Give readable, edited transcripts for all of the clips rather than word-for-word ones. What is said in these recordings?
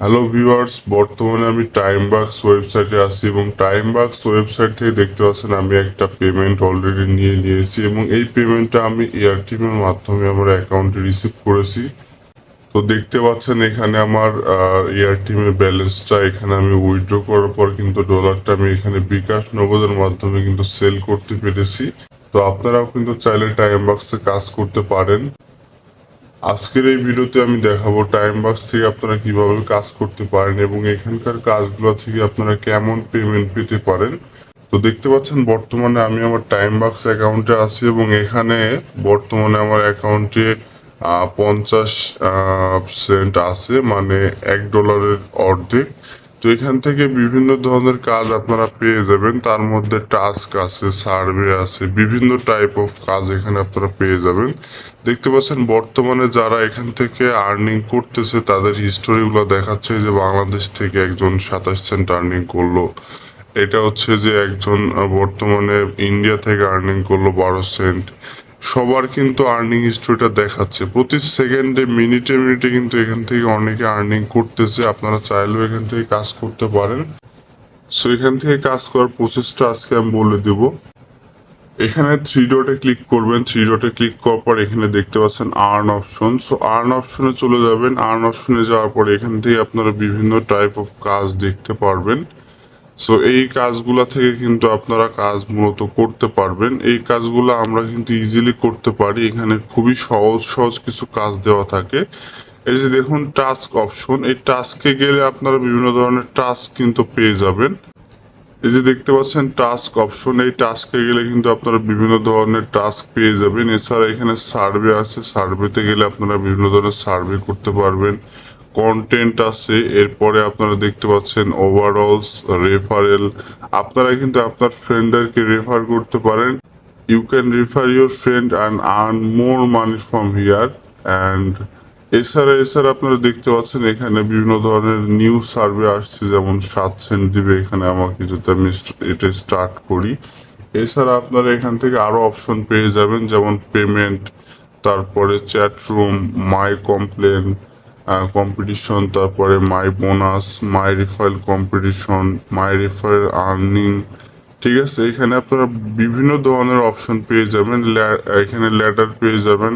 Hello viewers, বর্তমানে আমি টাইমবাক্স ওয়েবসাইটে আছি এবং টাইমবাক্স ওয়েবসাইট থেকে দেখতে পাচ্ছেন আমি একটা পেমেন্ট অলরেডি নিয়ে নিয়েছি এবং এই পেমেন্টটা আমি এয়ারটেলের মাধ্যমে আমার অ্যাকাউন্টে রিসিভ করেছি। তো দেখতে পাচ্ছেন এখানে আমার এয়ারটেলের ব্যালেন্সটা এখানে আমি উইথড্র করার পর কিন্তু ডলারটা আমি এখানে বিকাশ নগদের মাধ্যমে কিন্তু সেল করতে পেরেছি। তো আপনারাও কিন্তু চাইলে টাইমবাক্সে কাজ করতে পারেন। আজকের এই ভিডিওতে আমি দেখাবো টাইমবাক্স থেকে আপনারা কিভাবে কাজ করতে পারেন এবং এখানকার কাজগুলো থেকে আপনারা কেমন পেমেন্ট পেতে পারেন। তো দেখতে পাচ্ছেন বর্তমানে আমি আমার টাইমবাক্স অ্যাকাউন্টে আছি এবং এখানে বর্তমানে আমার অ্যাকাউন্টে 50 সেন্ট আছে, মানে $1 অর্ধেক। তো এখান থেকে বিভিন্ন ধরনের কাজ আপনারা পেয়ে যাবেন, তার মধ্যে টাস্ক আছে, সার্ভে আছে, বিভিন্ন টাইপ অফ কাজ এখানে আপনারা পেয়ে যাবেন। দেখতে পাচ্ছেন বর্তমানে যারা এখান থেকে আর্নিং করতেছে তাদের হিস্টোরিগুলো দেখাচ্ছে যে বাংলাদেশ থেকে একজন 27 সেন্ট আর্নিং করলো। এটা হচ্ছে যে একজন বর্তমানে ইন্ডিয়া থেকে আর্নিং করলো 12 সেন্ট। সবার কিন্তু আর্নিং হিস্ট্রিটা দেখাচ্ছে প্রতি সেকেন্ডে, মিনিটে মিনিটে কিন্তু এখান থেকে অনেকে আর্নিং করতেছে। আপনারা চাইলেও এখান থেকে কাজ করতে পারেন। সো এখান থেকে কাজ করার প্রসেসটা আজকে আমি বলে দেব। এখানে থ্রি ডটে ক্লিক করবেন। থ্রি ডটে ক্লিক করার পর এখানে দেখতে পাচ্ছেন আর্ন অপশন। সো আর্ন অপশনে চলে যাবেন। আর্ন অপশনে যাওয়ার পর এখান থেকে আপনারা বিভিন্ন টাইপ অফ কাজ দেখতে পারবেন। সো এই কাজগুলা থেকে কিন্তু আপনারা কাজ মূলত করতে পারবেন। এই কাজগুলো আমরা কিন্তু ইজিলি করতে পারি। এখানে খুবই সহজ সহজ কিছু কাজ দেওয়া থাকে। এই যে দেখুন টাস্ক অপশন, এই টাস্কে গেলে আপনারা বিভিন্ন ধরনের টাস্ক কিন্তু পেয়ে যাবেন। এই যে দেখতে পাচ্ছেন টাস্ক অপশন, এই টাস্কে গেলে কিন্তু আপনারা বিভিন্ন ধরনের টাস্ক পেয়ে যাবেন। এছাড়া এখানে সার্ভে আছে, সার্ভেতে গেলে আপনারা বিভিন্ন ধরনের সার্ভে করতে পারবেন। কন্টেন্ট আছে, এরপরে আপনারা দেখতে পাচ্ছেন ওভারঅলস, রেফারেল। আপনারা কিন্তু আপনার ফ্রেন্ডদেরকে রেফার করতে পারেন। You can refer your friend and earn more money from here. And এছাড়া আপনারা দেখতে পাচ্ছেন এখানে বিভিন্ন ধরনের নিউ সার্ভে আসছে, যেমন 7 সেন্ট দিবে এখানে আমাকে যদি আমি এটা স্টার্ট করি। এছাড়া আপনারা এখান থেকে আরো অপশন পেয়ে যাবেন, যেমন পেমেন্ট, তারপরে চ্যাট রুম, মাই কমপ্লেন, কম্পিটিশন, তারপরে মাই বোনাস, মাই রেফারেল কম্পিটিশন, মাই রেফারেল আর্নিং। ঠিক আছে, এখানে আপনারা বিভিন্ন ধরনের অপশন পেয়ে যাবেন। এখানে ল্যাডার পেয়ে যাবেন,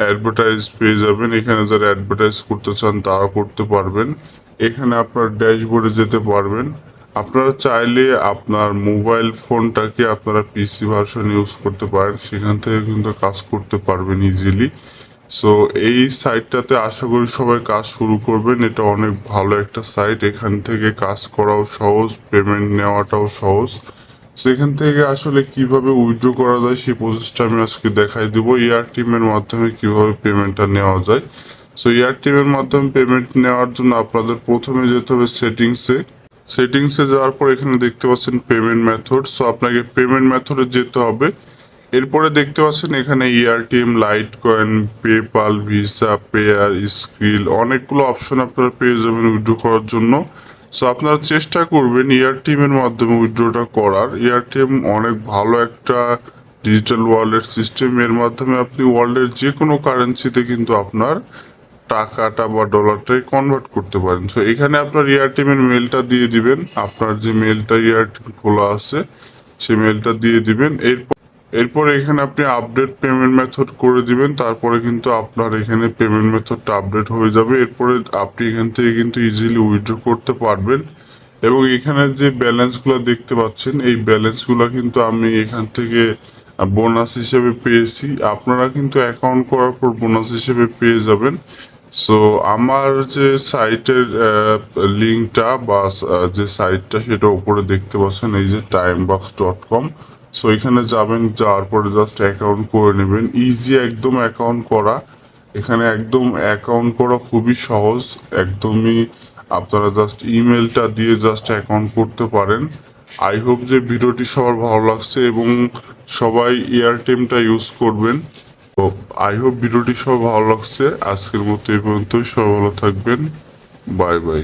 অ্যাডভার্টাইজ পেয়ে যাবেন। এখানে যারা অ্যাডভার্টাইজ করতে চান তারা করতে পারবেন। এখানে আপনার ড্যাশবোর্ডে যেতে পারবেন। আপনারা চাইলে আপনার মোবাইল ফোনটাকে আপনারা পিসি ভার্সন ইউজ করতে পারেন, সেখান থেকে কিন্তু কাজ করতে পারবেন ইজিলি। সো এই সাইটটাতে আশা করি সবাই কাজ শুরু করবেন। এটা অনেক ভালো একটা সাইট, এখান থেকে কাজ করাও সহজ, পেমেন্ট নেওয়াটাও সহজ। সেখান থেকে আসলে কিভাবে উইথড্র করা যায় সেই প্রসেসটা আমি আজকে দেখাই দিব। এয়ারটেলের মাধ্যমে কিভাবে পেমেন্টটা নেওয়া যায়। সো এয়ারটেলের মাধ্যমে পেমেন্ট নেওয়ার জন্য আপনাদের প্রথমে যেতে হবে সেটিংসে। সেটিংসে যাওয়ার পর এখানে দেখতে পাচ্ছেন পেমেন্ট মেথড। সো আপনাকে পেমেন্ট মেথডে যেতে হবে। এরপরে দেখতে পাচ্ছেন এখানে Airtel, light coin, PayPal, visa, pair, skill, অনেকগুলো অপশন আপনারা পেয়ে যাবেন উইথড্র করার জন্য। সো আপনারা চেষ্টা করবেন এয়ারটেলের মাধ্যমে উইথড্রটা করার। এয়ারটেল অনেক ভালো একটা ডিজিটাল ওয়ালেট সিস্টেম। এর মাধ্যমে আপনি ওয়ার্ল্ডের যে কোনো কারেন্সিতে কিন্তু আপনার টাকাটা বা ডলারটাই কনভার্ট করতে পারেন। সো এখানে আপনার এয়ারটেলের মেলটা দিয়ে দিবেন, আপনার যে মেলটা এয়ারটেল খোলা আছে সেই মেলটা দিয়ে দিবেন। এরপর এখানে আপনি আপডেট পেমেন্ট মেথড করে দিবেন, তারপরে কিন্তু আপনার এখানে পেমেন্ট মেথডটা আপডেট হয়ে যাবে। এরপরে আপনি এখান থেকে কিন্তু ইজিলি উইথড্র করতে পারবেন। এবং এখানে যে ব্যালেন্সগুলো দেখতে পাচ্ছেন এই ব্যালেন্সগুলো কিন্তু আমি এখান থেকে বোনাস হিসেবে পেয়েছি। আপনারা কিন্তু অ্যাকাউন্ট করার পর বোনাস হিসেবে পেয়ে যাবেন। সো আমার যে সাইটের লিঙ্কটা বা যে সাইটটা সেটা উপরে দেখতে পাচ্ছেন, এই যে timebox.com। সো এখানে যাবেন, যাওয়ার পরে জাস্ট অ্যাকাউন্ট করে নেবেন। ইজি একদম অ্যাকাউন্ট করা। এখানে একদম অ্যাকাউন্ট করা খুবই সহজ, একদমই। আপনারা জাস্ট ইমেলটা দিয়ে জাস্ট অ্যাকাউন্ট করতে পারেন। আই হোপ যে ভিডিওটি সবার ভালো লাগছে এবং সবাই এয়ারটেলটা ইউজ করবেন। তো আই হোপ ভিডিওটি সবার ভালো লাগছে। আজকের মতো এই পর্যন্তই। সবাই ভালো থাকবেন। Bye bye.